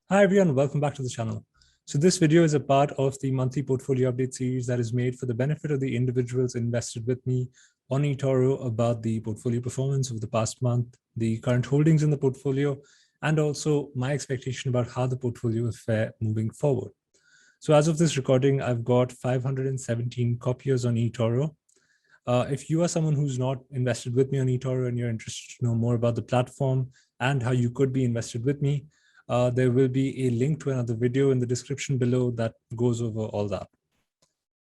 Hi everyone, welcome back to the channel. So this video is a part of the monthly portfolio update series that is made for the benefit of the individuals invested with me on eToro about the portfolio performance of the past month, the current holdings in the portfolio, and also my expectation about how the portfolio will fare moving forward. So as of this recording, I've got 517 copiers on eToro. If you are someone who's not invested with me on eToro and you're interested to know more about the platform and how you could be invested with me, there will be a link to another video in the description below that goes over all that.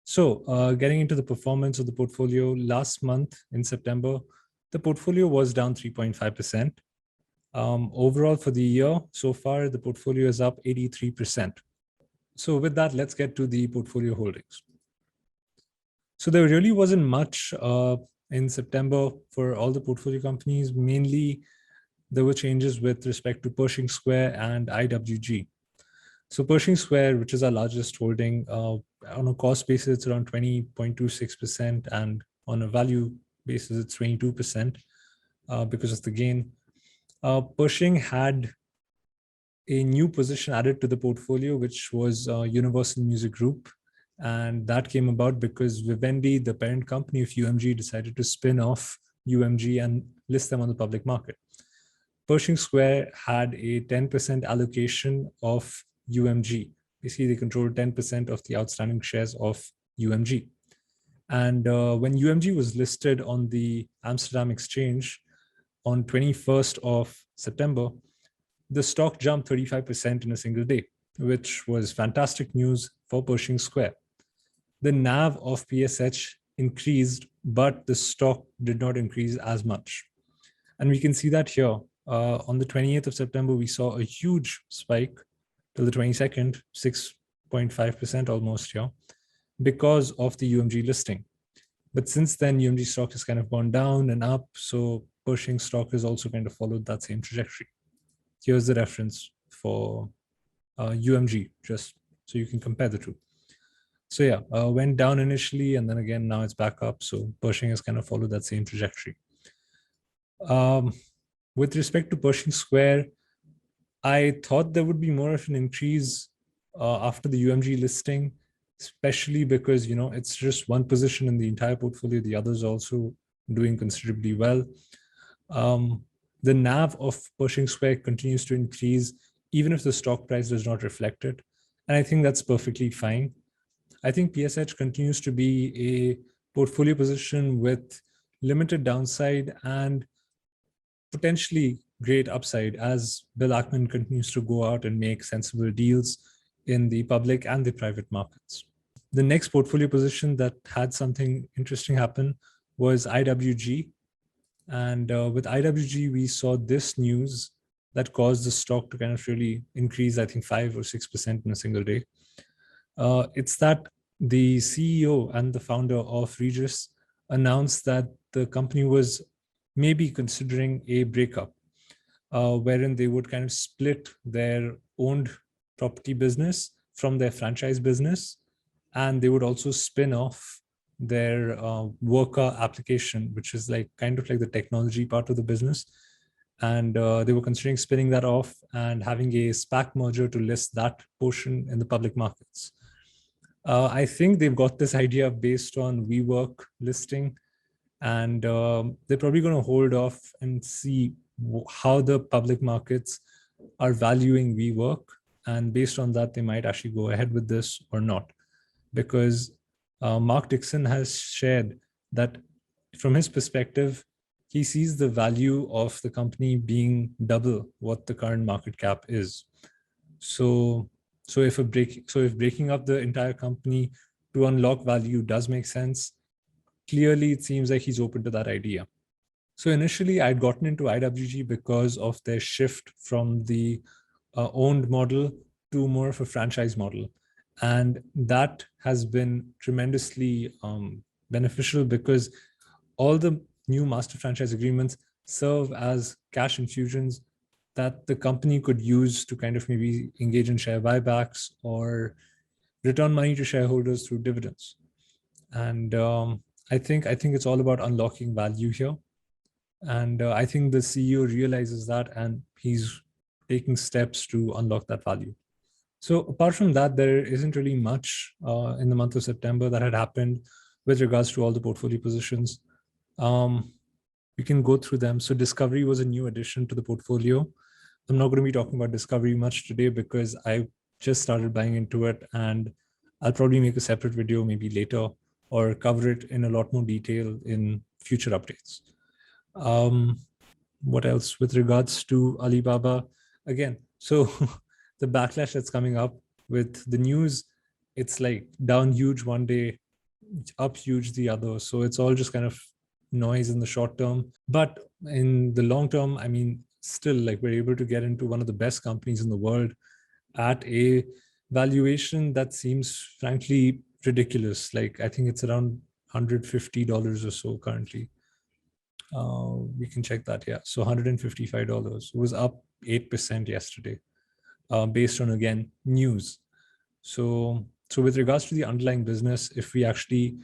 So getting into the performance of the portfolio, last month in September, the portfolio was down 3.5%. Overall for the year, so far, the portfolio is up 83%. So with that, let's get to the portfolio holdings. So there really wasn't much in September for all the portfolio companies. Mainly, there were changes with respect to Pershing Square and IWG. So Pershing Square, which is our largest holding, on a cost basis, it's around 20.26%, and on a value basis, it's 22% because of the gain. Pershing had a new position added to the portfolio, which was Universal Music Group. And that came about because Vivendi, the parent company of UMG, decided to spin off UMG and list them on the public market. Pershing Square had a 10% allocation of UMG. Basically, they controlled 10% of the outstanding shares of UMG. And when UMG was listed on the Amsterdam Exchange on 21st of September, the stock jumped 35% in a single day, which was fantastic news for Pershing Square. The NAV of PSH increased, but the stock did not increase as much. And we can see that here. On the 28th of September, we saw a huge spike till the 22nd, 6.5% almost here, because of the UMG listing. But since then, UMG stock has kind of gone down and up. So Pershing stock has also kind of followed that same trajectory. Here's the reference for UMG, just so you can compare the two. So yeah, went down initially, and then again, now it's back up. So Pershing has kind of followed that same trajectory. With respect to Pershing Square, I thought there would be more of an increase after the UMG listing, especially because, you know, it's just one position in the entire portfolio. The others also doing considerably well. The NAV of Pershing Square continues to increase, even if the stock price does not reflect it. And I think that's perfectly fine. I think PSH continues to be a portfolio position with limited downside and potentially great upside as Bill Ackman continues to go out and make sensible deals in the public and the private markets. The next portfolio position that had something interesting happen was IWG. And with IWG, we saw this news that caused the stock to kind of really increase, I think 5 or 6% in a single day. It's that the CEO and the founder of Regis announced that the company was maybe considering a breakup, wherein they would kind of split their owned property business from their franchise business, and they would also spin off their worker application, which is like kind of like the technology part of the business. And they were considering spinning that off and having a SPAC merger to list that portion in the public markets. I think they've got this idea based on WeWork listing, and they're probably going to hold off and see how the public markets are valuing WeWork. And based on that, they might actually go ahead with this or not. Because Mark Dixon has shared that from his perspective, he sees the value of the company being double what the current market cap is. So if breaking up the entire company to unlock value does make sense, clearly it seems like he's open to that idea. So initially, I'd gotten into IWG because of their shift from the owned model to more of a franchise model. And that has been tremendously beneficial because all the new master franchise agreements serve as cash infusions that the company could use to kind of maybe engage in share buybacks or return money to shareholders through dividends. And I think it's all about unlocking value here. And I think the CEO realizes that, and he's taking steps to unlock that value. So apart from that, there isn't really much in the month of September that had happened with regards to all the portfolio positions. We can go through them. So Discovery was a new addition to the portfolio. I'm not going to be talking about Discovery much today because I just started buying into it, and I'll probably make a separate video maybe later or cover it in a lot more detail in future updates. What else with regards to Alibaba? Again, so the backlash that's coming up with the news, it's like down huge one day, up huge the other. So it's all just kind of noise in the short term. But in the long term, I mean, still like we're able to get into one of the best companies in the world at a valuation that seems frankly ridiculous. Like I think it's around $150 or so currently. We can check that. Yeah. So $155 was up 8% yesterday, based on, again, news. So with regards to the underlying business, if we actually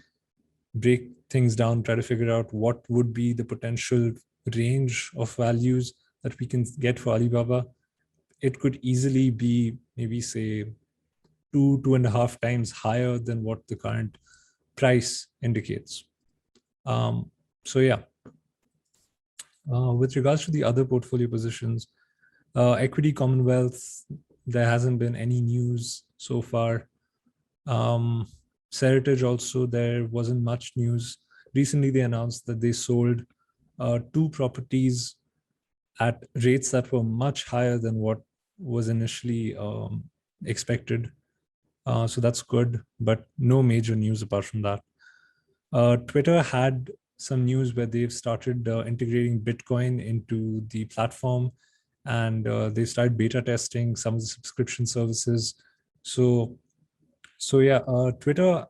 break things down, try to figure out what would be the potential range of values that we can get for Alibaba, it could easily be maybe say 2.5 times higher than what the current price indicates. So yeah. With regards to the other portfolio positions, Equity Commonwealth, there hasn't been any news so far. Seritage also, there wasn't much news. Recently, they announced that they sold 2 properties at rates that were much higher than what was initially expected. So that's good, but no major news apart from that. Twitter had some news where they've started integrating Bitcoin into the platform, and they started beta testing some of the subscription services. So yeah, Twitter,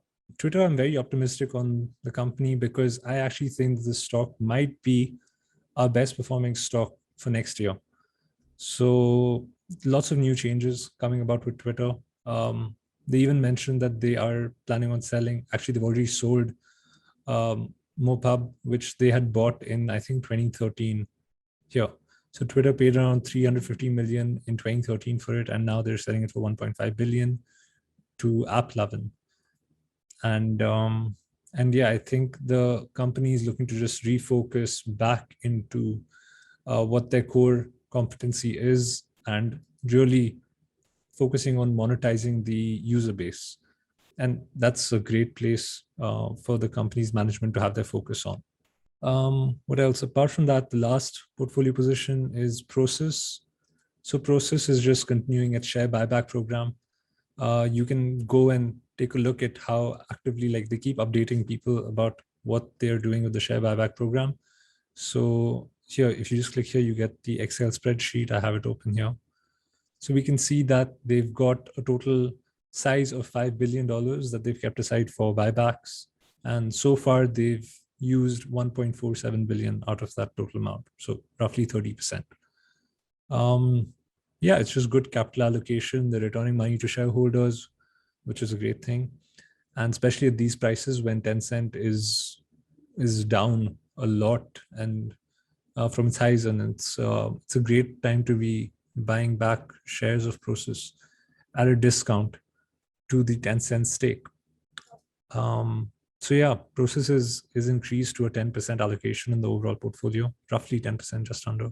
I'm very optimistic on the company because I actually think the stock might be our best performing stock for next year. So lots of new changes coming about with Twitter. They even mentioned that they are planning on selling. Actually, they've already sold Mopub, which they had bought in, I think, 2013 here. So Twitter paid around 350 million in 2013 for it, and now they're selling it for 1.5 billion to AppLovin. And yeah, I think the company is looking to just refocus back into what their core competency is and really focusing on monetizing the user base. And that's a great place for the company's management to have their focus on. What else? Apart from that, the last portfolio position is Prosus. So Prosus is just continuing its share buyback program. You can go and take a look at how actively, like, they keep updating people about what they're doing with the share buyback program. So here, if you just click here, you get the Excel spreadsheet. I have it open here. So we can see that they've got a total size of $5 billion that they've kept aside for buybacks. And so far, they've used 1.47 billion out of that total amount. So roughly 30%. Yeah, it's just good capital allocation. They're returning money to shareholders, which is a great thing. And especially at these prices when Tencent is down a lot and from its highs, and it's a great time to be buying back shares of Prosus at a discount to the Tencent stake. So yeah, Prosus is increased to a 10% allocation in the overall portfolio, roughly 10%, just under.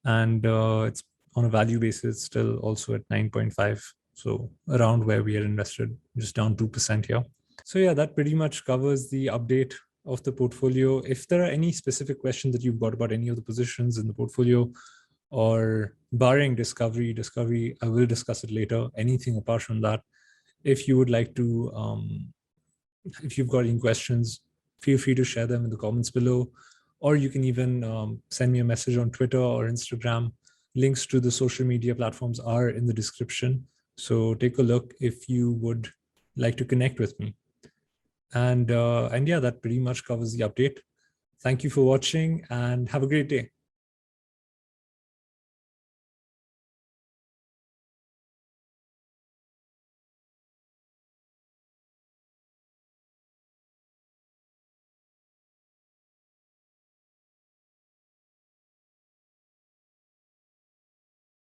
And it's on a value basis still also at 9.5. So around where we are invested, just down 2% here. So yeah, that pretty much covers the update of the portfolio. If there are any specific questions that you've got about any of the positions in the portfolio, or barring Discovery, I will discuss it later. Anything apart from that, if you would like to, if you've got any questions, feel free to share them in the comments below, or you can even send me a message on Twitter or Instagram. Links to the social media platforms are in the description. So take a look if you would like to connect with me. And yeah, that pretty much covers the update. Thank you for watching and have a great day.